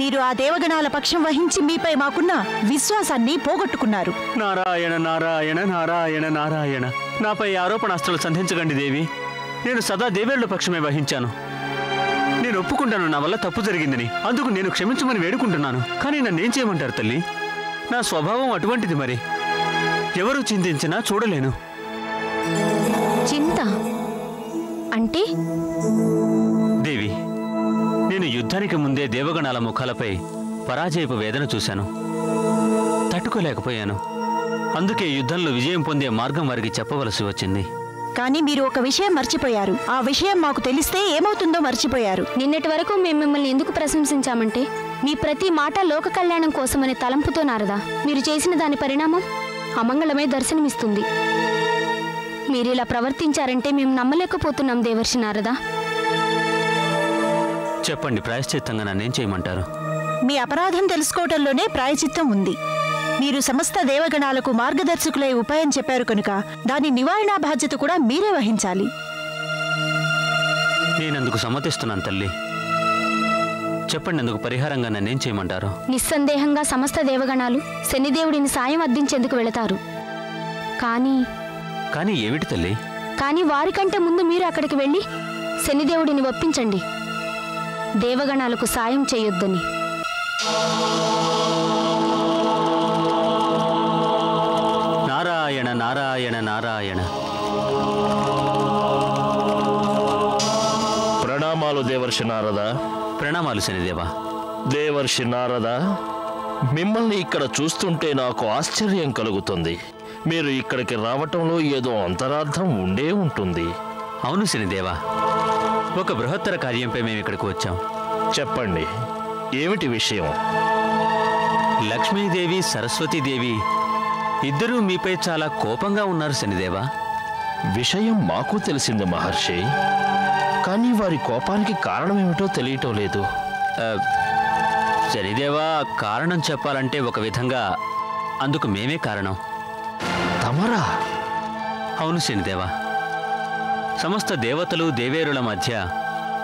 మీరు ఆ దేవగణాల పక్షం వహించి మీపై మాకున్న విశ్వాసాన్ని పోగొట్టుకున్నారు. నారాయణ నారాయణ నారాయణ నారాయణ. నాపై ఆరోపణాస్త్రాలు సంధించకండి దేవి. నేను సదా దేవేరుల పక్షమే వహించాను. నేను ఒప్పుకుంటాను నా వల్ల తప్పు జరిగిందని. అందుకు నేను క్షమించమని వేడుకుంటున్నాను. కానీ నన్నేం చేయమంటారు తల్లి? నా స్వభావం అటువంటిది. మరి ఎవరు చింతించినా చూడలేను. చింత అంటే? దేవి, నేను యుద్ధానికి ముందే దేవగణాల ముఖాలపై పరాజయపు వేదన చూశాను. తట్టుకోలేకపోయాను. అందుకే యుద్ధంలో విజయం పొందే మార్గం వారికి చెప్పవలసి వచ్చింది. కానీ మీరు ఒక విషయం మర్చిపోయారు. ఆ విషయం మాకు తెలిస్తే ఏమవుతుందో మర్చిపోయారు. నిన్నటి వరకు మేము మిమ్మల్ని ఎందుకు ప్రశంసించామంటే మీ ప్రతి మాట లోక కళ్యాణం కోసమనే తలంపుతో నారదా. మీరు చేసిన దాని పరిణామం అమంగళమే దర్శనమిస్తుంది. మీరిలా ప్రవర్తించారంటే మేము నమ్మలేకపోతున్నాం దేవర్షి నారదా. చెప్పండి, ప్రాయశ్చిత్తంగా నన్నేం చేయమంటారు? మీ అపరాధం తెలుసుకోవటంలోనే ప్రాయచిత్తం ఉంది. మీరు సమస్త దేవగణాలకు మార్గదర్శకులై ఉపాయం చెప్పారు కనుక దాని నివారణ బాధ్యత కూడా మీరే వహించాలి. నేనందుకు సమ్మతిస్తున్నాను తల్లి. చెప్పండి, అందుకు పరిహారంగా నన్నేం చేయమంటారు? నిస్సందేహంగా సమస్త దేవగణాలు శనిదేవుడిని సాయం అర్థించేందుకు వెళతారు. కానీ ఏమిటి తల్లి? కానీ వారికంటే ముందు మీరు అక్కడికి వెళ్ళి శనిదేవుడిని ఒప్పించండి దేవగణాలకు సాయం చేయొద్దని. నారాయణ నారాయణ నారాయణ. ప్రణామాలు దేవర్షి నారద. ప్రణామాలు శనిదేవా. దేవర్షి నారద, మిమ్మల్ని ఇక్కడ చూస్తుంటే నాకు ఆశ్చర్యం కలుగుతుంది. మీరు ఇక్కడికి రావటంలో ఏదో అంతరార్థం ఉండే ఉంటుంది. అవును శనిదేవా, ఒక బృహత్తర కార్యంపై మేము ఇక్కడికి వచ్చాం. చెప్పండి, ఏమిటి విషయం? లక్ష్మీదేవి, సరస్వతీదేవి ఇద్దరూ మీపై చాలా కోపంగా ఉన్నారు శనిదేవా. విషయం మాకు తెలిసింది మహర్షి, కానీ వారి కోపానికి కారణమేమిటో తెలియటం లేదు. శనిదేవా, కారణం చెప్పాలంటే ఒక విధంగా అందుకు మేమే కారణం. తమరా? అవును శనిదేవా, సమస్త దేవతలు దేవేరుల మధ్య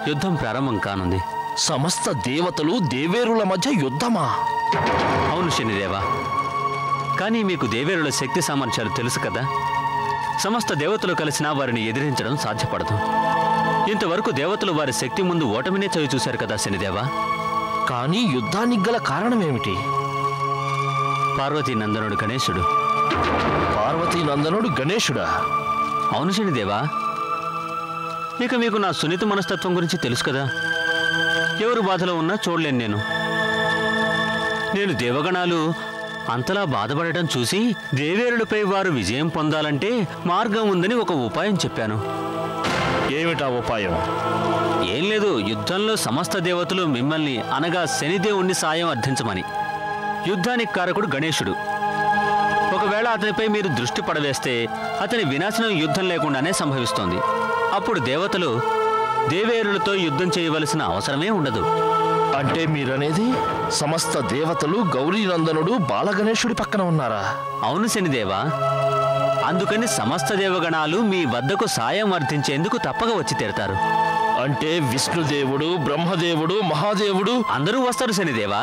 యుద్ధం ప్రారంభం కానుంది. సమస్త దేవతలు దేవేరుల మధ్య యుద్ధమా? అవును శనిదేవా, కానీ మీకు దేవేరుల శక్తి సామర్థ్యాలు తెలుసు కదా. సమస్త దేవతలు కలిసినా వారిని ఎదిరించడం సాధ్యపడదు. ఇంతవరకు దేవతలు వారి శక్తి ముందు ఓటమినే చవి చూశారు కదా శనిదేవా. కానీ యుద్ధానికి గల కారణమేమిటి? పార్వతీనందనుడు గణేశుడు. పార్వతీనందనుడు గణేశుడా? అవును శనిదేవా. ఇక మీకు నా సున్నిత మనస్తత్వం గురించి తెలుసు కదా. ఎవరు బాధలో ఉన్నా చూడలేను. నేను దేవగణాలు అంతలా బాధపడటం చూసి దేవేరులపై వారు విజయం పొందాలంటే మార్గం ఉందని ఒక ఉపాయం చెప్పాను. ఏమిటా ఉపాయం? ఏం లేదు, యుద్ధంలో సమస్త దేవతలు మిమ్మల్ని అనగా శనిదేవుణ్ణి సాయం అర్థించమని. యుద్ధానికి కారకుడు గణేశుడు. ఒకవేళ అతనిపై మీరు దృష్టి పడవేస్తే అతని వినాశనం యుద్ధం లేకుండానే సంభవిస్తోంది. అప్పుడు దేవతలు దేవేరులతో యుద్ధం చేయవలసిన అవసరమే ఉండదు. అంటే మీరనేది సమస్త దేవతలు గౌరీనందనుడు బాలగణేశుడి పక్కన ఉన్నారా? అవును శనిదేవా. అందుకని సమస్త దేవగణాలు మీ వద్దకు సాయం అర్థించేందుకు తప్పక వచ్చి తీరతారు. అంటే విష్ణుదేవుడు, బ్రహ్మదేవుడు, మహాదేవుడు అందరూ వస్తారు శనిదేవా.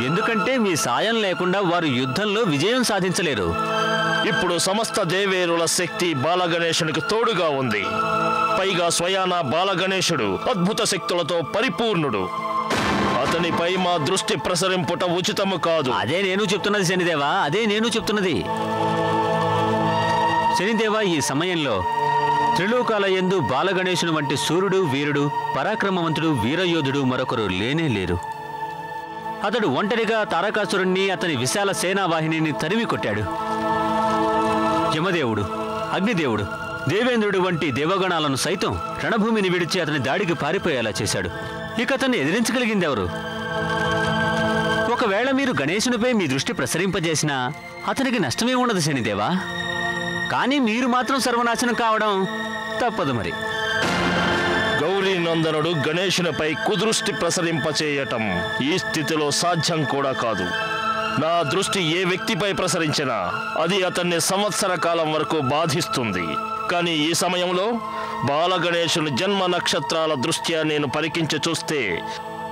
ఎందుకంటే మీ సాయం లేకుండా వారు యుద్ధంలో విజయం సాధించలేరు. ఇప్పుడు సమస్త దేవేరుల శక్తి బాలగణేశునికి తోడుగా ఉంది. పైగా స్వయాన బాలగణేశుడు అద్భుత శక్తులతో పరిపూర్ణుడు. అతనిపై మా దృష్టి ప్రసరింపుట ఉచితము కాదు. అదే నేను చెప్తున్నది శనిదేవా, అదే నేను చెప్తున్నది. శనిదేవా, ఈ సమయంలో త్రిలోకాల యందు బాలగణేశుని వంటి సూర్యుడు, వీరుడు, పరాక్రమవంతుడు, వీరయోధుడు మరొకరు లేనే లేరు. అతడు ఒంటరిగా తారకాసురుణ్ణి, అతని విశాల సేనావాహినిని తరిమి కొట్టాడు. యమదేవుడు, అగ్నిదేవుడు, దేవేంద్రుడు వంటి దేవగణాలను సైతం రణభూమిని విడిచి అతని దాడికి పారిపోయేలా చేశాడు. ఇక అతన్ని ఎదిరించగలిగింది ఎవరు? ఒకవేళ మీరు గణేశునిపై మీ దృష్టి ప్రసరింపజేసినా అతనికి నష్టమే ఉండదు శనిదేవా. కానీ మీరు మాత్రం సర్వనాశనం కావడం తప్పదు. మరి గౌరీనందనుడు గణేశునిపై కుదృష్టి ప్రసరింపచేయటం ఈ స్థితిలో సాధ్యం కూడా కాదు. నా దృష్టి ఏ వ్యక్తిపై ప్రసరించినా అది అతన్ని సంవత్సర కాలం వరకు బాధిస్తుంది. కానీ ఈ సమయంలో బాలగణేశుని జన్మ నక్షత్రాల దృష్ట్యా నేను పరికించి చూస్తే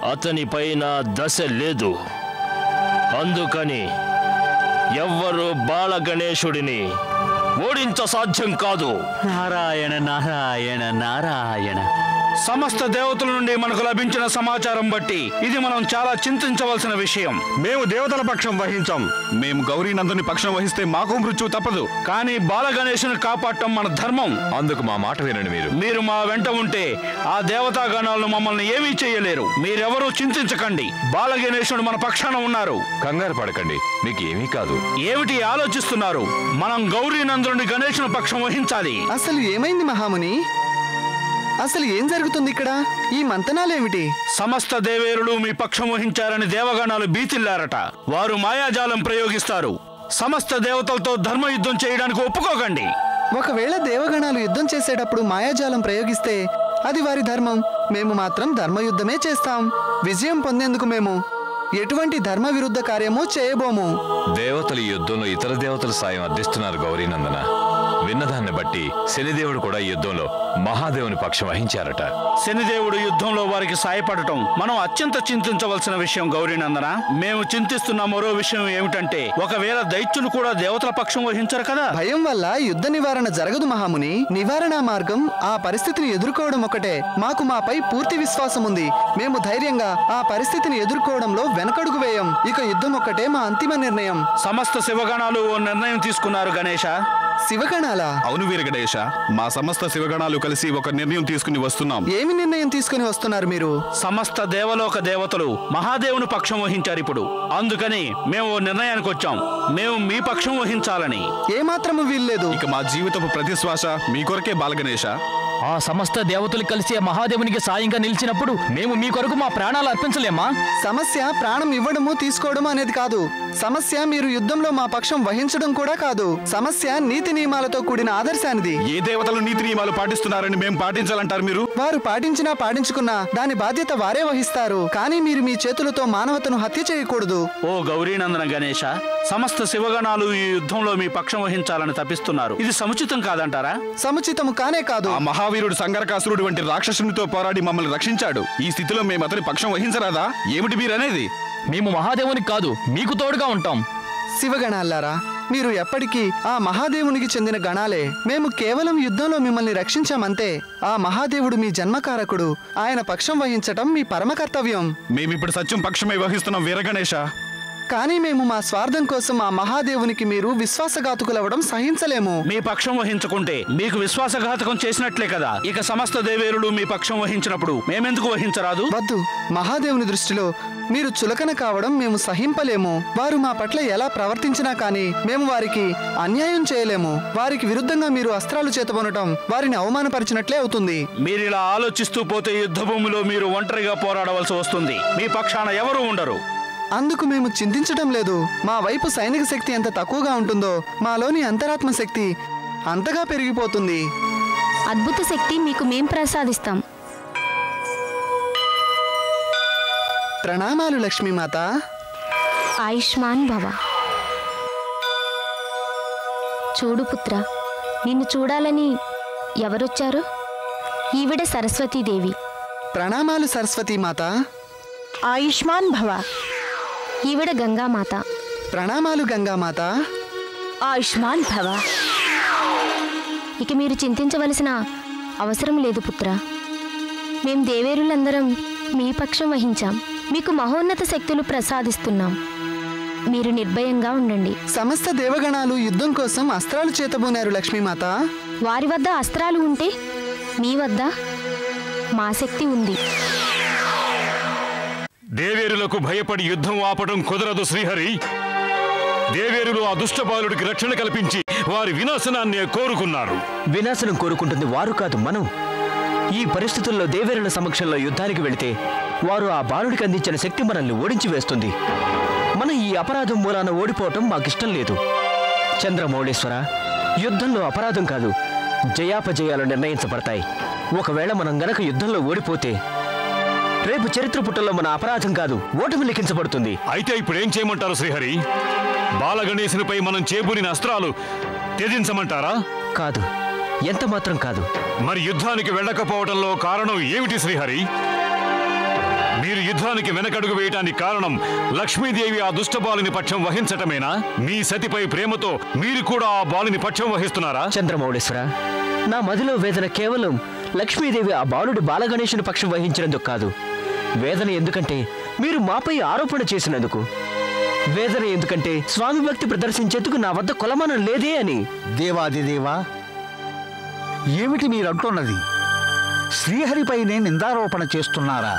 అతనిపైన దశ లేదు. అందుకని ఎవ్వరూ బాలగణేశుడిని ఓడించ సాధ్యం కాదు. నారాయణ నారాయణ నారాయణ. సమస్త దేవతల నుండి మనకు లభించిన సమాచారం బట్టి ఇది మనం చాలా చింతించవలసిన విషయం. మేము దేవతల పక్షం వహించాం. మేము గౌరీనందుని పక్షం వహిస్తే మాకు మృత్యు తప్పదు. కానీ బాలగణేశుని కాపాడటం మన ధర్మం. అందుకు మా మాట వినండి. మీరు మా వెంట ఉంటే ఆ దేవతా గణాలను మమ్మల్ని ఏమీ చేయలేరు. మీరెవరూ చింతించకండి. బాలగణేశుడు మన పక్షాన ఉన్నారు. కంగారు పడకండి, మీకు ఏమీ కాదు. ఏమిటి ఆలోచిస్తున్నారు? మనం గౌరీనందుని గణేశుని పక్షం వహించాలి. అసలు ఏమైంది మహాముని? అసలు ఏం జరుగుతుంది ఇక్కడ? ఈ మంతనాలేమిటి? సమస్త దేవేరులు మీ పక్షం వహించారని దేవగణాలు భీతిల్లారట. వారు మాయాజాలం ప్రయోగిస్తారు. సమస్త దేవతలతో ధర్మయుద్ధం చేయడానికి ఒప్పుకోకండి. ఒకవేళ దేవగణాలు యుద్ధం చేసేటప్పుడు మాయాజాలం ప్రయోగిస్తే అది వారి ధర్మం. మేము మాత్రం ధర్మయుద్ధమే చేస్తాం. విజయం పొందేందుకు మేము ఎటువంటి ధర్మ విరుద్ధ కార్యమూ చేయబోము. దేవతలు యుద్ధంలో ఇతర దేవతల సాయం అందిస్తున్నారు గౌరీనందన. విన్నదాన్ని బట్టి శనిదేవుడు కూడా యుద్ధంలో మహాదేవుని పక్షం వహించారట. శనిదేవుడు యుద్ధంలో వారికి సాయపడటం మనం అత్యంత చింతించవలసిన విషయం గౌరీనందన. మేము చింతిస్తున్న మరో విషయం ఏమిటంటే ఒకవేళ దైత్యులు కూడా దేవతల పక్షం వహించరు కదా. భయం వల్ల యుద్ధ నివారణ జరగదు మహాముని. నివారణ మార్గం ఆ పరిస్థితిని ఎదుర్కోవడం ఒకటే. మాకు మాపై పూర్తి విశ్వాసం ఉంది. మేము ధైర్యంగా ఆ పరిస్థితిని ఎదుర్కోవడంలో వెనకడుగు వేయం. ఇక యుద్ధం ఒక్కటే మా అంతిమ నిర్ణయం. సమస్త శివగణాలు ఓ నిర్ణయం తీసుకున్నారు గణేశ. శివగణాల? అవును వీర గణేశ, మా సమస్త శివగణాలు కలిసి ఒక నిర్ణయం తీసుకుని వస్తున్నాం. ఏమి నిర్ణయం తీసుకుని వస్తున్నారు మీరు? సమస్త దేవలోక దేవతలు మహాదేవుని పక్షం వహించారు ఇప్పుడు. అందుకని మేము ఓ నిర్ణయానికి వచ్చాం. మేము మీ పక్షం వహించాలని. ఏమాత్రము వీల్లేదు. ఇక మా జీవితపు ప్రతి శ్వాస మీ కొరకే బాలగణేశ. ఆ సమస్త దేవతలు కలిసి మహాదేవునికి సాయంగా నిలిచినప్పుడు మేము మీ కొరకు మా ప్రాణాలు అర్పించలేమా? సమస్య ప్రాణం ఇవ్వడము తీసుకోవడము అనేది కాదు. సమస్య మీరు యుద్ధంలో మా పక్షం వహించడం కూడా కాదు. సమస్య నీతి నియమాలతో కూడిన ఆదర్శానిది. ఏ దేవతలు నీతి నియమాలు పాటిస్తున్నారని మేము పాటించాలంటారు మీరు? వారు పాటించినా పాటించుకున్నా దాని బాధ్యత వారే వహిస్తారు. కానీ మీరు మీ చేతులతో మానవతను హత్య చేయకూడదు. ఓ గౌరీనందన గణేశ, సమస్త శివగణాలు ఈ యుద్ధంలో మీ పక్షం వహించాలని తపిస్తున్నారు. ఇది సముచితం కాదంటారా? సముచితము కానే కాదు. ఆ మహావీరుడు సంగరకాసురుడు వంటి రాక్షసునితో పోరాడి మమ్మల్ని రక్షించాడు. ఈ స్థితిలో మేము అతని పక్షం వహించరాదా? ఏమిటి మీరనేది? మేము మహాదేవునికి కాదు, మీకు తోడుగా ఉంటాం. శివగణాలారా, మీరు ఎప్పటికీ ఆ మహాదేవునికి చెందిన గణాలే. మేము కేవలం యుద్ధంలో మిమ్మల్ని రక్షించామంతే. ఆ మహాదేవుడు మీ జన్మకారకుడు. ఆయన పక్షం వహించటం మీ పరమ కర్తవ్యం. మేమిప్పుడు సత్యం పక్షమే వహిస్తున్నాం వీరగణేశ. కానీ మేము మా స్వార్థం కోసం ఆ మహాదేవునికి మీరు విశ్వాసఘాతుకులవడం సహించలేము. మీ పక్షం వహించకుంటే మీకు విశ్వాసఘాతకం చేసినట్లే కదా. ఇక సమస్త దేవేరులు మీ పక్షం వహించినప్పుడు మేమెందుకు వహించరాదు? వద్దు. మహాదేవుని దృష్టిలో మీరు చులకన కావడం మేము సహింపలేము. వారు మా పట్ల ఎలా ప్రవర్తించినా కానీ మేము వారికి అన్యాయం చేయలేము. వారికి విరుద్ధంగా మీరు అస్త్రాలు చేతబొనటం వారిని అవమానపరిచినట్లే అవుతుంది. మీరిలా ఆలోచిస్తూ పోతే యుద్ధ భూమిలో మీరు ఒంటరిగా పోరాడవలసి వస్తుంది. మీ పక్షాన ఎవరూ ఉండరు. అందుకు మేము చింతించటం లేదు. మా వైపు సైనిక శక్తి ఎంత తక్కువగా ఉంటుందో మాలోని అంతరాత్మ శక్తి అంతగా పెరిగిపోతుంది. అద్భుత శక్తి మీకు మేం ప్రసాదిస్తాం. ప్రణామాలు లక్ష్మీమాత. ఆయుష్మాన్ భవ. చూడు పుత్ర, నిన్ను చూడాలని ఎవరొచ్చారు? ఈవిడ సరస్వతీదేవి. ప్రణామాలు సరస్వతీమాత. ఆయుష్మాన్ భవ. ఈవిడ గంగామాత. ప్రణామాలు గంగామాత. ఆయుష్మాన్ భవ. ఇక మీరు చింతించవలసిన అవసరం లేదు పుత్ర. మేం దేవేరులందరం మీ పక్షం వహించాం. మీకు మహోన్నత శక్తులు ప్రసాదిస్తున్నాం. మీరు నిర్భయంగా ఉండండి. సమస్త దేవగణాలు యుద్ధం కోసం అస్త్రాలు చేతబూనారు లక్ష్మీమాత. వారి వద్ద అస్త్రాలు ఉంటే మీ వద్ద మా శక్తి ఉంది. దేవేరులకు భయపడి యుద్ధం ఆపడం కుదరదు శ్రీహరి. దేవేరులు ఆ దుష్టబాలుడికి రక్షణ కల్పించి వారి వినాశనాన్ని కోరుకున్నారు. వినాశనం కోరుకుంటుంది వారు కాదు, మనం. ఈ పరిస్థితుల్లో దేవేరుల సమక్షంలో యుద్ధానికి వెళితే వారు ఆ బాలుడికి అందించిన శక్తి మనల్ని ఓడించి వేస్తుంది. మనం ఈ అపరాధం మూలాన ఓడిపోవటం మాకిష్టం లేదు. చంద్రమౌళేశ్వర, యుద్ధంలో అపరాధం కాదు, జయాపజయాలు నిర్ణయించబడతాయి. ఒకవేళ మనం గనక యుద్ధంలో ఓడిపోతే రేపు చరిత్ర పుటల్లో మన అపరాధం కాదు, ఓటమి లిఖించబడుతుంది. అయితే ఇప్పుడు ఏం చేయమంటారు శ్రీహరి? బాలగణేశునిపై మనం చేబూనిన అస్త్రాలు త్యజించమంటారా? కాదు, ఎంత మాత్రం కాదు. మరి యుద్ధానికి వెళ్ళకపోవడంలో కారణం ఏమిటి శ్రీహరి? మీరు యుద్ధానికి వెనకడుగు వేయటానికి కారణం లక్ష్మీదేవి ఆ దుష్టబాలుని పక్షం వహించటమేనా? మీ సతిపై ప్రేమతో మీరు కూడా ఆ బాలుని పక్షం వహిస్తున్నారా? చంద్రమౌళేశ్వర, నా మదిలో వేదన కేవలం లక్ష్మీదేవి ఆ బాలుడి బాలగణేశుని పక్షం వహించినందుకు కాదు. వేదన ఎందుకంటే మీరు మాపై ఆరోపణ చేసినందుకు. వేదన ఎందుకంటే స్వామి భక్తి ప్రదర్శించేందుకు నా వద్ద కొలమానం లేదే అని. దేవాదిదేవా, ఏమిటి మీరంటున్నది? శ్రీహరిపైనే నిందారోపణ చేస్తున్నారా?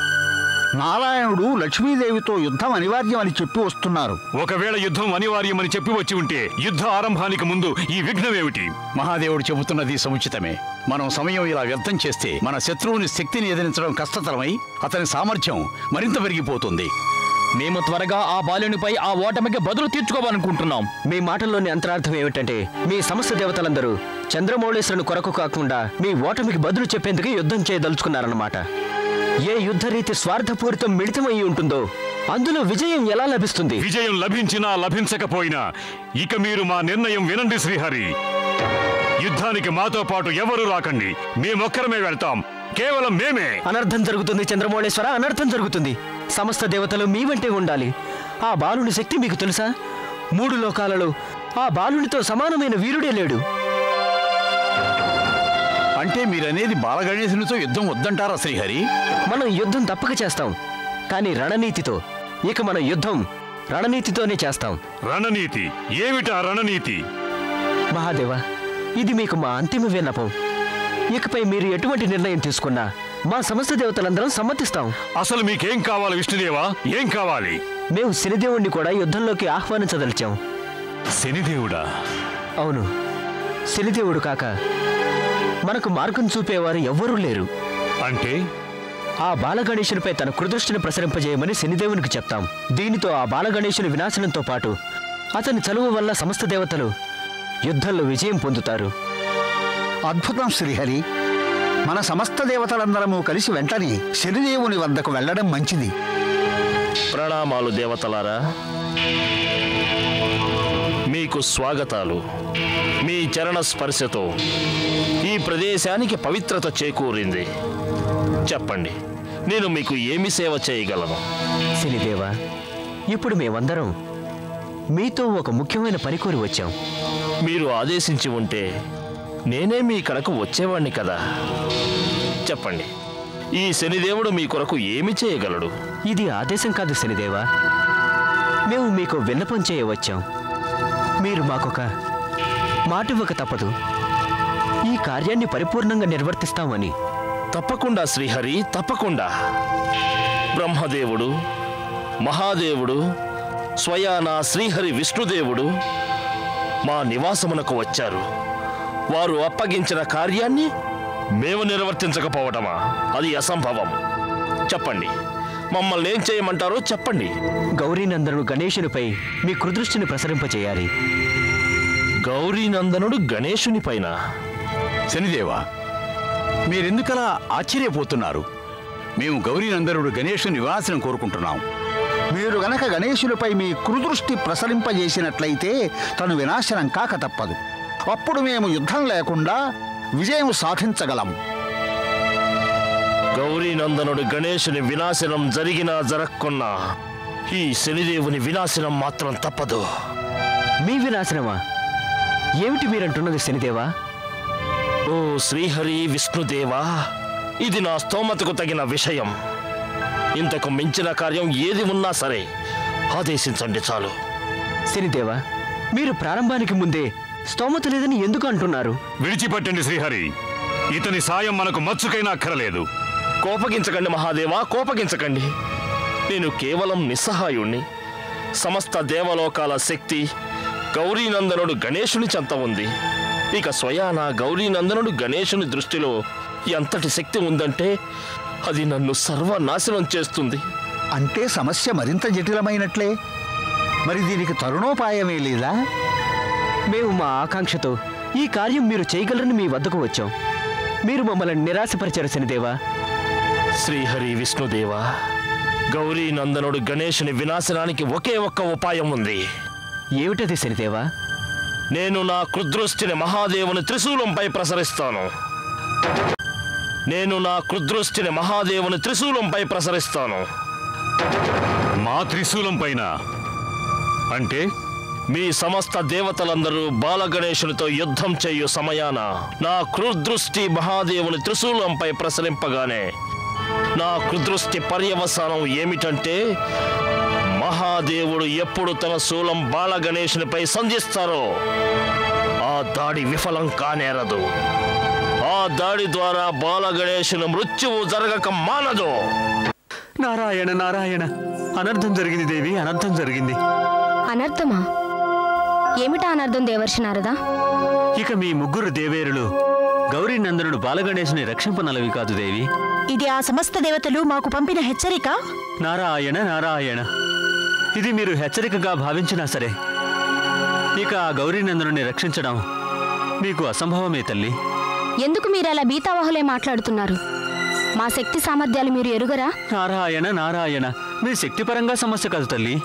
నారాయణుడు లక్ష్మీదేవితో యుద్ధం అనివార్యమని చెప్పి వస్తున్నారు. ఒకవేళ యుద్ధం అనివార్యమని చెప్పి వచ్చి ఉంటే యుద్ధ ఆరంభానికి ముందు ఈ విఘ్నమేమిటి? మహాదేవుడు చెబుతున్నది సముచితమే. మనం సమయం ఇలా వ్యర్థం చేస్తే మన శత్రువుని శక్తిని ఎదిరించడం కష్టతరమై అతని సామర్థ్యం మరింత పెరిగిపోతుంది. మేము త్వరగా ఆ బాలునిపై ఆ ఓటమికి బదులు తీర్చుకోవాలనుకుంటున్నాం. మీ మాటల్లోని అంతరార్థం ఏమిటంటే మీ సమస్త దేవతలందరూ చంద్రమౌళేశ్వరుని కొరకు కాకుండా మీ ఓటమికి బదులు చెప్పేందుకు యుద్ధం చేయదలుచుకున్నారన్నమాట. ఏ యుద్ధ రీతి స్వార్థపూరితం మిళితమై ఉంటుందో అందులో విజయం ఎలా లభిస్తుంది? విజయం లభించినా లభించకపోయినా ఇక మీరు మా నిర్ణయం వినండి శ్రీహరి. యుద్ధానికి మాతో పాటు ఎవరు రాకండి, మేమొక్కరమే వెళ్తాం. కేవలం మేమే. అనర్థం జరుగుతుంది చంద్రమౌళేశ్వర, అనర్థం జరుగుతుంది. సమస్త దేవతలు మీ వెంటే ఉండాలి. ఆ బాలుని శక్తి మీకు తెలుసా? 3 లోకాలలో ఆ బాలునితో సమానమైన వీరుడే లేడు. అంటే మీరనేది బాలగణేశునితో యుద్ధం వద్దంటారా శ్రీహరి? మనం యుద్ధం తప్పక చేస్తాం, కానీ రణనీతితో. ఇక మన యుద్ధం రణనీతితోనే చేస్తాం. రణనీతి ఏమిటా? రణనీతి మహాదేవ, ఇది మీకు మా అంతిమ విన్నపం. ఇకపై మీరు ఎటువంటి నిర్ణయం తీసుకున్నా మా సమస్త దేవతలందరం సమ్మతిస్తాం. అసలు మీకేం కావాలి విష్ణుదేవా? ఏం కావాలి? మేము శనిదేవుణ్ణి కూడా యుద్ధంలోకి ఆహ్వానించదలిచాం. శనిదేవుడా? అవును, శనిదేవుడు కాక మనకు మార్గం చూపేవారు ఎవ్వరూ లేరు. అంటే ఆ బాలగణేశునిపై తన కృదృష్టిని ప్రసరింపజేయమని శనిదేవునికి చెప్తాం. దీనితో ఆ బాలగణేశుని వినాశనంతో పాటు అతని చలువ వల్ల సమస్త దేవతలు యుద్ధంలో విజయం పొందుతారు. అద్భుతం శ్రీహరి. మన సమస్త దేవతలందరము కలిసి వెంటనే శనిదేవుని వద్దకు వెళ్ళడం మంచిది. ప్రణామాలు దేవతలారా, మీకు స్వాగతాలు. మీ చరణ స్పర్శతో ఈ ప్రదేశానికి పవిత్రత చేకూరింది. చెప్పండి, నేను మీకు ఏమి సేవ చేయగలను? శనిదేవ, ఇప్పుడు మేమందరం మీతో ఒక ముఖ్యమైన పని కోరి వచ్చాం. మీరు ఆదేశించి ఉంటే నేనే మీ కడకు వచ్చేవాణ్ణి కదా. చెప్పండి, ఈ శనిదేవుడు మీ కొరకు ఏమి చేయగలడు? ఇది ఆదేశం కాదు శనిదేవ, మేము మీకు విన్నపం చేయవచ్చాం. మీరు మాకొక మాట ఇవ్వక తప్పదు. ఈ కార్యాన్ని పరిపూర్ణంగా నిర్వర్తిస్తామని. తప్పకుండా శ్రీహరి, తప్పకుండా. బ్రహ్మదేవుడు, మహాదేవుడు, స్వయానా శ్రీహరి విష్ణుదేవుడు మా నివాసమునకు వచ్చారు. వారు అప్పగించిన కార్యాన్ని మేము నిర్వర్తించకపోవటమా? అది అసంభవం. చెప్పండి, మమ్మల్ని ఏం చేయమంటారో చెప్పండి. గౌరీనందనుడు గణేశునిపై మీ కృదృష్టిని ప్రసరింపచేయాలి. గౌరీనందనుడు గణేశుని పైన? శనిదేవా, మీరెందుకలా ఆశ్చర్యపోతున్నారు? మేము గౌరీనందనుడు గణేశుని నివాసనం కోరుకుంటున్నాం. మీరు గనక గణేశునిపై మీ కృదృష్టి ప్రసరింపజేసినట్లయితే తను వినాశనం కాక తప్పదు. అప్పుడు మేము యుద్ధం లేకుండా విజయం సాధించగలం. గౌరీనందనుడు గణేశుని వినాశనం జరిగినా జరగకున్నా ఈ శనిదేవుని వినాశనం మాత్రం తప్పదు. మీ వినాశనమా? ఏమిటి మీరంటున్నది శనిదేవా? ఓ శ్రీహరి విష్ణుదేవా, ఇది నా స్తోమతకు తగిన విషయం. ఇంతకు మించిన కార్యం ఏది ఉన్నా సరే ఆదేశించండి చాలు. శనిదేవా, మీరు ప్రారంభానికి ముందే స్తోమత లేదని ఎందుకు అంటున్నారు? విడిచిపెట్టండి శ్రీహరి. ఇతని సాయం మనకు మచ్చుకైనా అక్కరలేదు. కోపగించకండి మహాదేవా, కోపగించకండి. నేను కేవలం నిస్సహాయుణ్ణి. సమస్త దేవలోకాల శక్తి గౌరీనందనుడు గణేశుని చెంత ఉంది. ఇక స్వయానా గౌరీనందనుడు గణేశుని దృష్టిలో ఎంతటి శక్తి ఉందంటే అది నన్ను సర్వనాశనం చేస్తుంది. అంటే సమస్య మరింత జటిలమైనట్లే. మరి దీనికి తరుణోపాయమే లేదా? మేము మా ఆకాంక్షతో ఈ కార్యం మీరు చేయగలరని మీ వద్దకు వచ్చాం. మీరు మమ్మల్ని నిరాశపరిచారు శనిదేవా. శ్రీహరి విష్ణుదేవా, గౌరీనందనుడు గణేశుని వినాశనానికి ఒకే ఒక్క ఉపాయం ఉంది. ఏమిటది శనిదేవా? నేను నా కృదృష్టిని మహాదేవుని త్రిశూలంపై ప్రసరిస్తాను. మా త్రిశూలం పైన అంటే మీ సమస్త దేవతలందరూ బాలగణేశునితో యుద్ధం చేయు సమయాన నా క్రుదృష్టి మహాదేవుని త్రిశూలంపై ప్రసరింపగానే నా క్రుదృష్టి పర్యవసానం ఏమిటంటే మహాదేవుడు ఎప్పుడు తన శూలం బాలగణేశునిపై సంధిస్తారో ఆ దాడి విఫలం కానేరదు. ఆ దాడి ద్వారా బాలగణేశుని మృత్యువు జరగక మానదు. నారాయణ నారాయణ, అనర్థం జరిగింది దేవి, అనర్థం జరిగింది. అనర్థమా? ఏమిటా అనర్థం దేవర్షి నారదా? ఇక మీ ముగ్గురు దేవేరులు గౌరీ నందనుడు బాలగణేశుని రక్షింపనలవి కాదు దేవి. ఇది ఆ సమస్త దేవతలు మాకు పంపిన హెచ్చరిక. నారాయణ నారాయణ, ఇది మీరు హెచ్చరికగా భావించినా సరే ఇక ఆ గౌరీ నందనుని రక్షించడం మీకు అసంభవమే తల్లి. ఎందుకు మీరు అలా బీతావాహులే మాట్లాడుతున్నారు? మా శక్తి సామర్థ్యాలు మీరు ఎరుగరా? నారాయణ నారాయణ, మీ శక్తిపరంగా సమస్య కాదు తల్లి.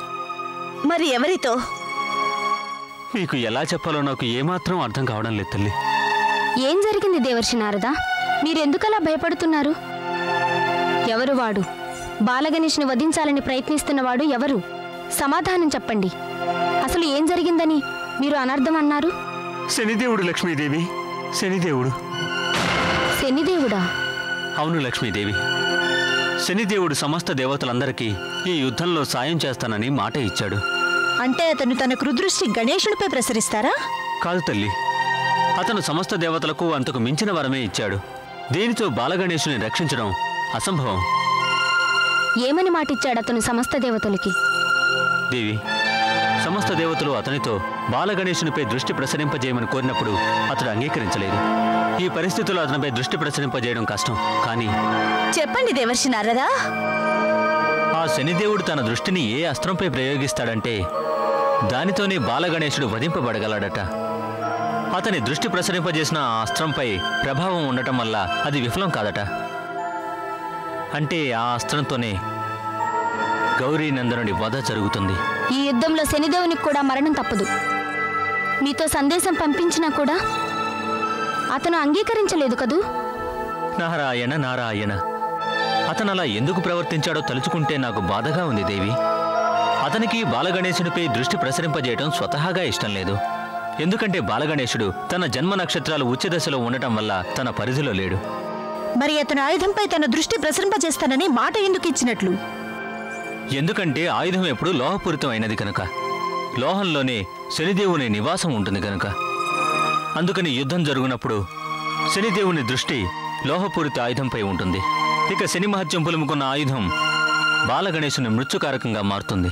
మరి ఎవరితో? మీకు ఎలా చెప్పాలో నాకు ఏమాత్రం అర్థం కావడం లేదు తల్లి. ఏం జరిగింది దేవర్షి నారదా? మీరెందుకలా భయపడుతున్నారు? ఎవరు వాడు? బాలగణేష్ని వధించాలని ప్రయత్నిస్తున్నవాడు ఎవరు? సమాధానం చెప్పండి. అసలు ఏం జరిగిందని మీరు అనర్థం అన్నారు? శనిదేవుడు లక్ష్మీదేవి, శనిదేవుడు. శనిదేవుడా? అవును లక్ష్మీదేవి, శనిదేవుడు సమస్త దేవతలందరికీ ఈ యుద్ధంలో సాయం చేస్తానని మాట ఇచ్చాడు. అంటే అతను తన క్రుదృష్టి గణేశునిపై ప్రసరిస్తారా? కాదు తల్లి, అతను సమస్త దేవతలకు అంతకు మించిన వరమే ఇచ్చాడు. దీనితో బాలగణేశుని రక్షించడం అసంభవం. ఏమని మాటిచ్చాడు అతను సమస్త దేవతలకి? దేవి, సమస్త దేవతలు అతనితో బాలగణేశునిపై దృష్టి ప్రసరింపజేయమని కోరినప్పుడు అతడు అంగీకరించలేదు. ఈ పరిస్థితుల్లో అతనిపై దృష్టి ప్రసరింపజేయడం కష్టం. కానీ చెప్పండి దేవర్షి నారదా. ఆ శనిదేవుడు తన దృష్టిని ఏ అస్త్రంపై ప్రయోగిస్తాడంటే దానితోనే బాలగణేశుడు వధింపబడగలడట. అతని దృష్టి ప్రసరింపజేసిన ఆ అస్త్రంపై ప్రభావం ఉండటం వల్ల అది విఫలం కాదట. అంటే ఆ అస్త్రంతోనే గౌరీ నందనుడి వధ జరుగుతుంది. ఈ యుద్ధంలో శనిదేవునికి కూడా మరణం తప్పదు. మీతో సందేశం పంపించినా కూడా అతను అంగీకరించలేదు కదూ? నారాయణ నారాయణ, అతను అలా ఎందుకు ప్రవర్తించాడో తలుచుకుంటే నాకు బాధగా ఉంది దేవి. అతనికి బాలగణేశునిపై దృష్టి ప్రసరింపజేయడం స్వతహాగా ఇష్టం లేదు. ఎందుకంటే బాలగణేశుడు తన జన్మ నక్షత్రాలు ఉచ్చ దశలో ఉండటం వల్ల తన పరిధిలో లేడు. మరి అతను ఆయుధంపై తన దృష్టి ప్రసరింపజేస్తానని మాట ఎందుకు ఇచ్చినట్లు? ఎందుకంటే ఆయుధం ఎప్పుడు లోహపూరితమైనది కనుక. లోహంలోనే శనిదేవుని నివాసం ఉంటుంది కనుక. అందుకని యుద్ధం జరుగునప్పుడు శనిదేవుని దృష్టి లోహపూరిత ఆయుధంపై ఉంటుంది. ఇక శని మహత్యం పులుముకున్న ఆయుధం బాలగణేశుని మృత్యుకారకంగా మారుతుంది.